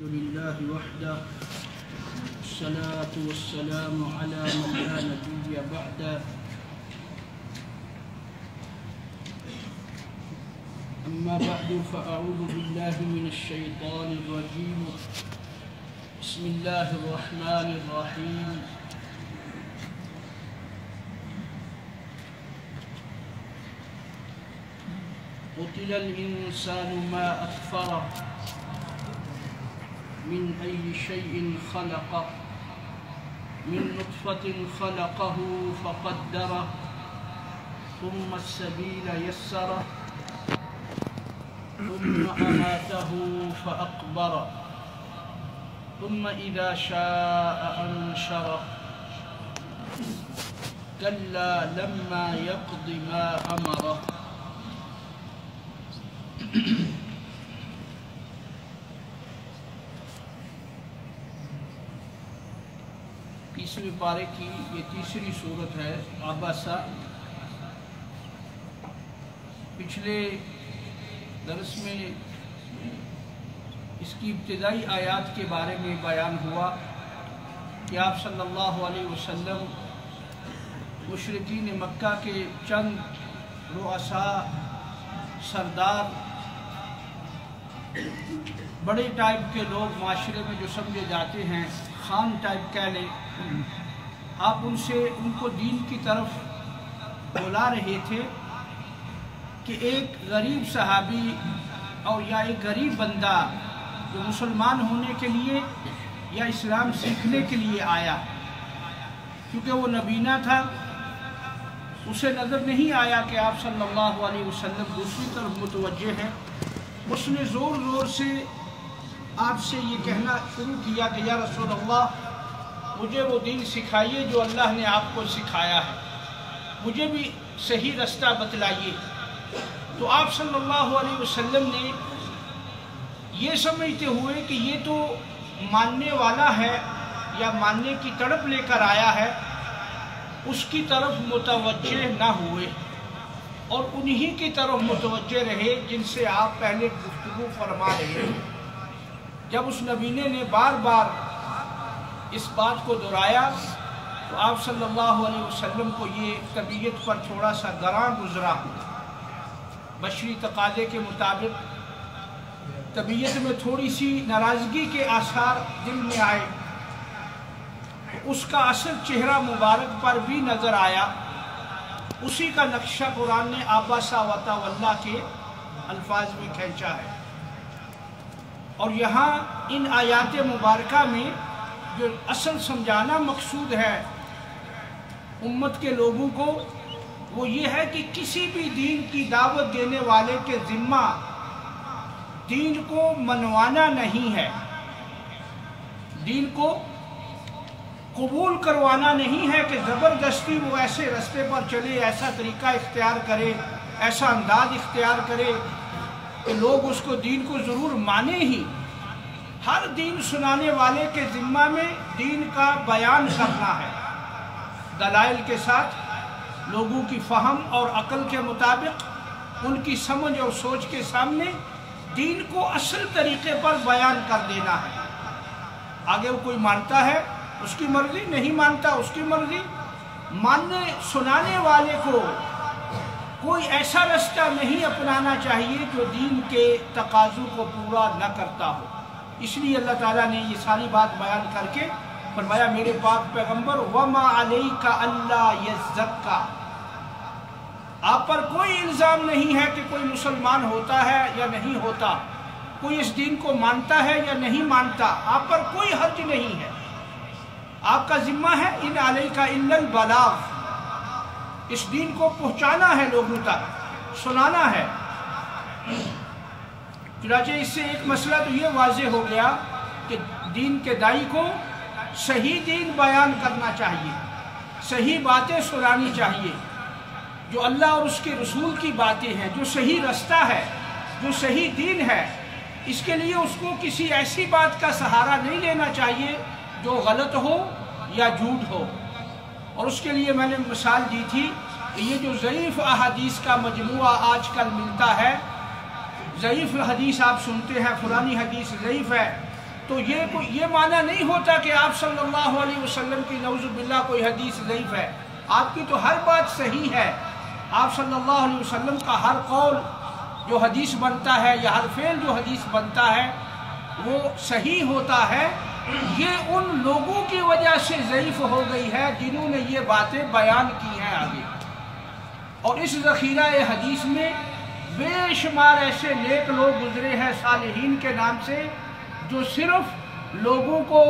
لله وحده الصلاة والسلام على من لا نبي بعده أما بعد فأعوذ بالله من الشيطان الرجيم بسم الله الرحمن الرحيم قتل الإنسان ما أكفره من أي شيء خلقه من نطفة خلقه فقدره ثم السبيل يسره ثم أماته فأقبره ثم إذا شاء أنشره كلا لما يقض ما أمره. تیسویں پارے کی یہ تیسری صورت ہے عبسہ. پچھلے درس میں اس کی ابتدائی آیات کے بارے میں بیان ہوا کہ آپ صلی اللہ علیہ وسلم مشرکین مکہ کے چند رؤساء سردار بڑے ٹائپ کے لوگ معاشرے میں جو سمجھے جاتے ہیں خان ٹائپ کہہ لیں، آپ ان کو دین کی طرف بلا رہے تھے کہ ایک غریب صحابی اور یا ایک غریب بندہ جو مسلمان ہونے کے لیے یا اسلام سیکھنے کے لیے آیا، کیونکہ وہ نبینا تھا، اسے نظر نہیں آیا کہ آپ صلی اللہ علیہ وسلم دوسری طرف متوجہ ہیں. اس نے زور زور سے آپ سے یہ کہنا شروع کیا کہ یا رسول اللہ مجھے وہ دین سکھائیے جو اللہ نے آپ کو سکھایا ہے، مجھے بھی صحیح رستہ بتلائیے. تو آپ صلی اللہ علیہ وسلم نے یہ سمجھتے ہوئے کہ یہ تو ماننے والا ہے یا ماننے کی تڑپ لے کر آیا ہے، اس کی طرف متوجہ نہ ہوئے اور انہی کی طرف متوجہ رہے جن سے آپ پہلے گفتگو فرما رہے ہیں. جب اس نبینے نے بار بار اس بات کو دہرایا تو آپ صلی اللہ علیہ وسلم کو یہ طبیعت پر تھوڑا سا گراں گزرا. بشری تقاضے کے مطابق طبیعت میں تھوڑی سی ناراضگی کے آثار دل میں آئے. اس کا اثر چہرہ مبارک پر بھی نظر آیا. اسی کا نقشہ قرآن نے عبسہ وتولیٰ کے الفاظ میں کھینچا ہے. اور یہاں ان آیات مبارکہ میں جو اصل سمجھانا مقصود ہے امت کے لوگوں کو وہ یہ ہے کہ کسی بھی دین کی دعوت دینے والے کے ذمہ دین کو منوانا نہیں ہے، دین کو قبول کروانا نہیں ہے کہ زبردستی وہ ایسے رستے پر چلے، ایسا طریقہ اختیار کرے، ایسا انداز اختیار کرے کہ لوگ اس کو دین کو ضرور مانیں ہی. ہر دین سنانے والے کے ذمہ میں دین کا بیان کرنا ہے، دلائل کے ساتھ لوگوں کی فہم اور عقل کے مطابق ان کی سمجھ اور سوچ کے سامنے دین کو اصل طریقے پر بیان کر دینا ہے. آگے وہ کوئی مانتا ہے اس کی مرضی، نہیں مانتا اس کی مرضی. ماننے سنانے والے کو کوئی ایسا رستہ نہیں اپنانا چاہیے جو دین کے تقاضوں کو پورا نہ کرتا ہو. اس لیے اللہ تعالیٰ نے یہ ساری بات بیان کر کے فرمایا میرے پاک پیغمبر وَمَا عَلَيْكَ أَلَّا يَزَّكَّى، آپ پر کوئی الزام نہیں ہے کہ کوئی مسلمان ہوتا ہے یا نہیں ہوتا، کوئی اس دین کو مانتا ہے یا نہیں مانتا، آپ پر کوئی حرج نہیں ہے. آپ کا ذمہ ہے ان علیک الا البلاغ، اس دین کو پہنچانا ہے، لوگوں تک سنانا ہے. چنانچہ اس سے ایک مسئلہ تو یہ واضح ہو گیا کہ دین کے داعی کو صحیح دین بیان کرنا چاہیے، صحیح باتیں سنانی چاہیے، جو اللہ اور اس کے رسول کی باتیں ہیں، جو صحیح رستہ ہے، جو صحیح دین ہے. اس کے لیے اس کو کسی ایسی بات کا سہارا نہیں لینا چاہیے جو غلط ہو یا جھوٹ ہو. اور اس کے لیے میں نے مثال دی تھی کہ یہ جو ضعیف احادیث کا مجموعہ آج کل ملتا ہے، ضعیف حدیث آپ سنتے ہیں، فلانی حدیث ضعیف ہے، تو یہ معنی نہیں ہوتا کہ آپ صلی اللہ علیہ وسلم کی نعوذ باللہ کوئی حدیث ضعیف ہے۔ آپ کی تو ہر بات صحیح ہے، آپ صلی اللہ علیہ وسلم کا ہر قول جو حدیث بنتا ہے یا ہر فعل جو حدیث بنتا ہے وہ صحیح ہوتا ہے۔ یہ ان لوگوں کی وجہ سے ضعیف ہو گئی ہے جنہوں نے یہ باتیں بیان کی ہیں آگے، اور اس ذخیرہ حدیث میں بے شمار ایسے نیک لوگ گزرے ہیں صالحین کے نام سے جو صرف لوگوں کو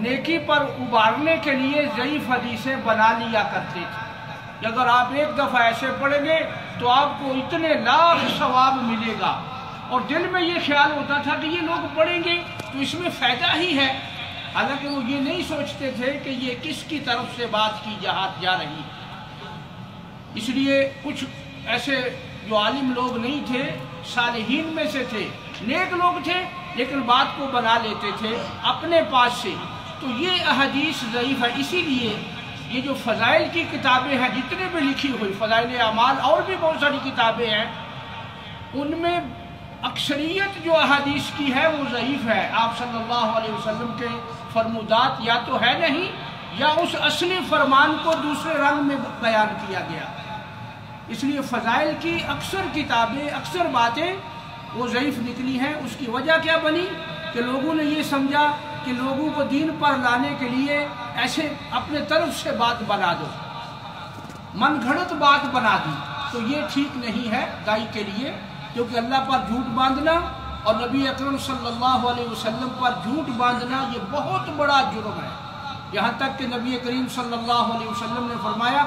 نیکی پر ابھارنے کے لیے ضعیف حدیثیں بنا لیا کرتے تھے۔ اگر آپ ایک دفعہ ایسے پڑھیں گے تو آپ کو اتنے لاکھ ثواب ملے گا، اور دل میں یہ خیال ہوتا تھا کہ یہ لوگ پڑھیں گے تو اس میں فائدہ ہی ہے، حالانکہ وہ یہ نہیں سوچتے تھے کہ یہ کس کی طرف سے بات کی جا رہی ہے۔ اس لیے کچھ ایسے جو عالم لوگ نہیں تھے، صالحین میں سے تھے، نیک لوگ تھے، لیکن بات کو بنا لیتے تھے اپنے پاس سے، تو یہ احادیث ضعیف ہے۔ اسی لیے یہ جو فضائل کی کتابیں ہیں جتنے بھی لکھی ہوئی، فضائل اعمال اور بھی بہت ساری کتابیں ہیں، ان میں اکثریت جو احادیث کی ہے وہ ضعیف ہے۔ آپ صلی اللہ علیہ وسلم کے فرمودات یا تو ہے نہیں یا اس اصلی فرمان کو دوسرے رنگ میں بیان کیا گیا۔ اس لیے فضائل کی اکثر کتابیں، اکثر باتیں وہ ضعیف نکلی ہیں۔ اس کی وجہ کیا بنی کہ لوگوں نے یہ سمجھا کہ لوگوں کو دین پر لانے کے لیے ایسے اپنے طرف سے بات بنا دو، من گھڑت بات بنا دی، تو یہ ٹھیک نہیں ہے دائی کے لیے، کیونکہ اللہ پر جھوٹ باندھنا اور نبی اکرم صلی اللہ علیہ وسلم پر جھوٹ باندھنا یہ بہت بڑا جرم ہے۔ یہاں تک کہ نبی کریم صلی اللہ علیہ وسلم نے فرمایا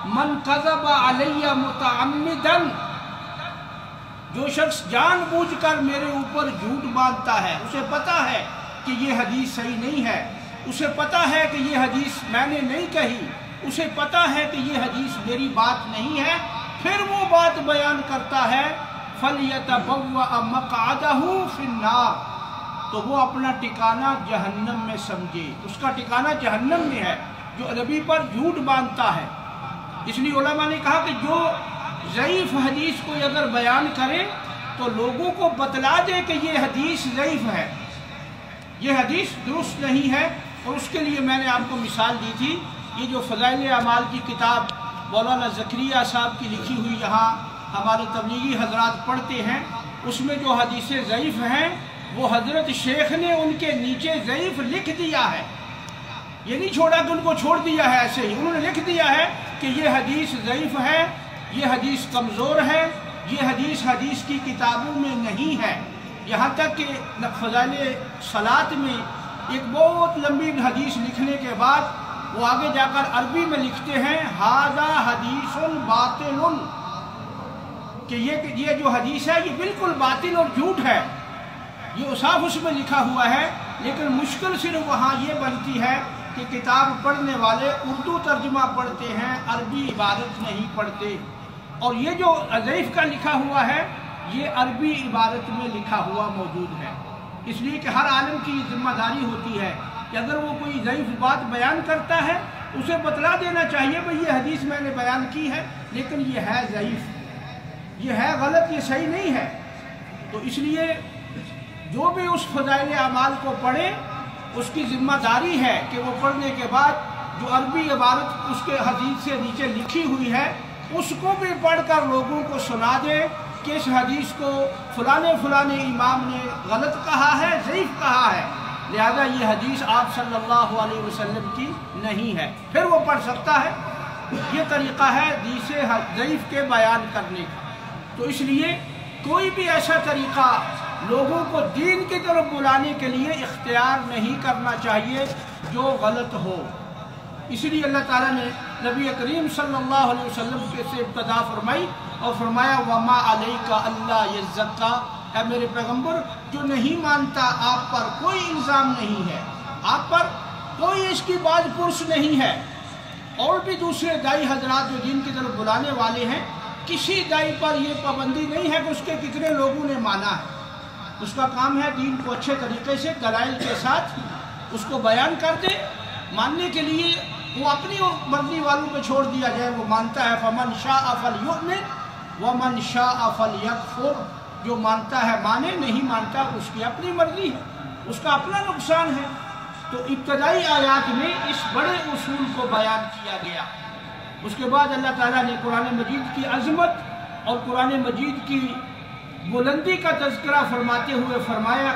من کذب علی متعمدا، جو شخص جان بوجھ کر میرے اوپر جھوٹ باندھتا ہے، اسے پتا ہے کہ یہ حدیث صحیح نہیں ہے، اسے پتا ہے کہ یہ حدیث میں نے نہیں کہی، اسے پتا ہے کہ یہ حدیث میری بات نہیں ہے، پھر وہ بات بیان کرتا ہے فَلْيَتَبَوَّأَ مَقْعَدَهُ فِي النَّارِ، تو وہ اپنا ٹھکانہ جہنم میں سمجھے، اس کا ٹھکانہ جہنم میں ہے جو نبی پر جھوٹ باندھتا ہے۔ اس لیے علماء نے کہا کہ جو ضعیف حدیث کو اگر بیان کرے تو لوگوں کو بتلا دے کہ یہ حدیث ضعیف ہے، یہ حدیث درست نہیں ہے۔ اور اس کے لیے میں نے آپ کو مثال دی تھی، یہ جو فضائل اعمال کی کتاب مولانا زکریا صاحب کی لکھی ہوئی یہاں ہمارے تبلیغی حضرات پڑھتے ہیں، اس میں جو حدیثیں ضعیف ہیں وہ حضرت شیخ نے ان کے نیچے ضعیف لکھ دیا ہے، یہ نہیں چھوڑا کہ ان کو چھوڑ دیا ہے ایسے ہی، انہوں نے لکھ دیا ہے کہ یہ حدیث ضعیف ہے، یہ حدیث کمزور ہے، یہ حدیث کی کتابوں میں نہیں ہے۔ یہاں تک کہ فضائل صلاۃ میں ایک بہت لمبی حدیث لکھنے کے بعد وہ آگے جا کر عربی میں لکھتے ہیں ھذا حدیث باطل، کہ یہ جو حدیث ہے یہ بالکل باطل اور جھوٹ ہے، یہ صاف اس میں لکھا ہوا ہے۔ لیکن مشکل صرف وہاں یہ بنتی ہے کہ کتاب پڑھنے والے اردو ترجمہ پڑھتے ہیں، عربی عبارت نہیں پڑھتے، اور یہ جو ضعیف کا لکھا ہوا ہے یہ عربی عبارت میں لکھا ہوا موجود ہے۔ اس لیے کہ ہر عالم کی ذمہ داری ہوتی ہے کہ اگر وہ کوئی ضعیف بات بیان کرتا ہے اسے بتلا دینا چاہیے بھئی یہ حدیث میں نے بیان کی ہے لیکن یہ ہے ضعیف، یہ ہے غلط، یہ صحیح نہیں ہے۔ تو اس لیے جو بھی اس فضائل اعمال کو پڑھے اس کی ذمہ داری ہے کہ وہ پڑھنے کے بعد جو عربی عبارت اس کے حدیث سے نیچے لکھی ہوئی ہے اس کو بھی پڑھ کر لوگوں کو سنا دے کہ اس حدیث کو فلانے امام نے غلط کہا ہے، ضعیف کہا ہے، لہذا یہ حدیث آپ صلی اللہ علیہ وسلم کی نہیں ہے، پھر وہ پڑھ سکتا ہے۔ یہ طریقہ ہے حدیث ضعیف کے بیان کرنے کا۔ تو اس لیے کوئی بھی ایسا طریقہ لوگوں کو دین کی طرف بلانے کے لیے اختیار نہیں کرنا چاہیے جو غلط ہو۔ اس لیے اللہ تعالیٰ نے نبی کریم صلی اللہ علیہ وسلم سے ابتدا فرمائی اور فرمایا وَمَا عَلَيْكَ أَلَّا يَزَّكَّى، اے میرے پیغمبر جو نہیں مانتا آپ پر کوئی الزام نہیں ہے، آپ پر کوئی اس کی باز پرس نہیں ہے۔ اور بھی دوسرے دائی حضرات جو دین کی طرف بلانے والے ہیں، کسی دائی پر یہ پابندی نہیں ہے کہ اس کے کتنے لوگوں نے مانا ہے، اس کا کام ہے دین کو اچھے طریقے سے دلائل کے ساتھ اس کو بیان کر دے، ماننے کے لیے وہ اپنی مرضی والوں پہ چھوڑ دیا جائے، وہ مانتا ہے فَمَنْ شَاءَ فَلْيُؤْمِنْ وَمَنْ شَاءَ فَلْيَكْفُرْ، جو مانتا ہے مانے، نہیں مانتا اس کی اپنی مرضی ہے، اس کا اپنا نقصان ہے۔ تو ابتدائی آیات میں اس بڑے اصول کو بیان کیا گیا۔ اس کے بعد اللہ تعالیٰ نے قرآن مجید کی عظمت اور قرآن مجید کی بلندی کا تذکرہ فرماتے ہوئے فرمایا